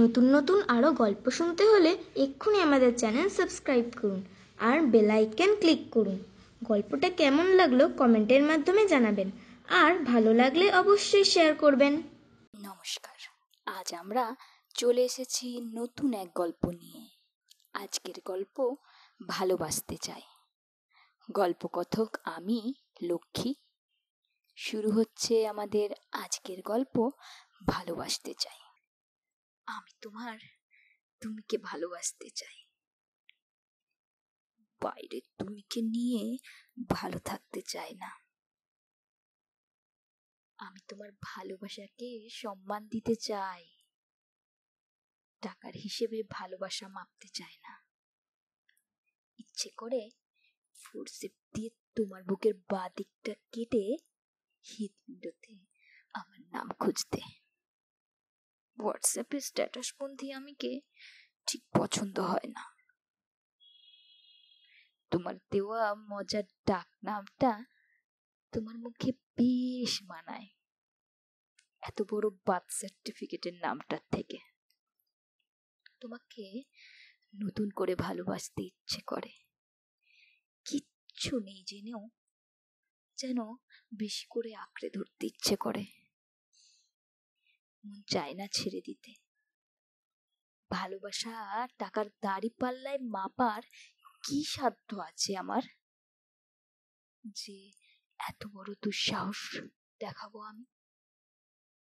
নতুন নতুন আরও গল্প শুনতে হলে এক্ষুনি আমাদের চ্যানেল সাবস্ক্রাইব করুন আর বেল আইকন ক্লিক করুন। গল্পটা কেমন লাগলো কমেন্টের মাধ্যমে জানাবেন, আর ভালো লাগলে অবশ্যই শেয়ার করবেন। নমস্কার, আজ আমরা চলে এসেছি নতুন এক গল্প নিয়ে। আজকের গল্প ভালোবাসতে চাই। গল্পকথক আমি লক্ষ্মী। শুরু হচ্ছে আমাদের আজকের গল্প ভালোবাসতে চাই। আমি তুমিকে ভালোবাসতে চাই। বাইরে তুমিকে নিয়ে ভালো থাকতে চাই না। আমি তোমার ভালোবাসাকে সম্মান দিতে চাই। টাকার হিসেবে ভালোবাসা মাপতে চাই না। ইচ্ছে করে ফোর্সেপ দিয়ে তোমার বুকের বাঁ দিকটা কেটে হৃদপিণ্ডতে আমার নাম খুঁজতে। হোয়াটসঅ্যাপে স্ট্যাটাস বন্ধী আমিকে ঠিক পছন্দ হয় না। তোমার দেওয়া মজার ডাক নামটা তোমার মুখে বেশ মানায় এত বড় বার্থ সার্টিফিকেটের নামটার থেকে। তোমাকে নতুন করে ভালোবাসতে ইচ্ছে করে, কিচ্ছু নেই জেনেও যেন বেশি করে আঁকড়ে ধরতে ইচ্ছে করে। মন চায় না ছেড়ে দিতে। ভালোবাসা টাকার দাড়ি পাল্লায় মাপার কি সাধ্য আছে আমার যে এত বড় দুঃসাহস দেখাবো আমি?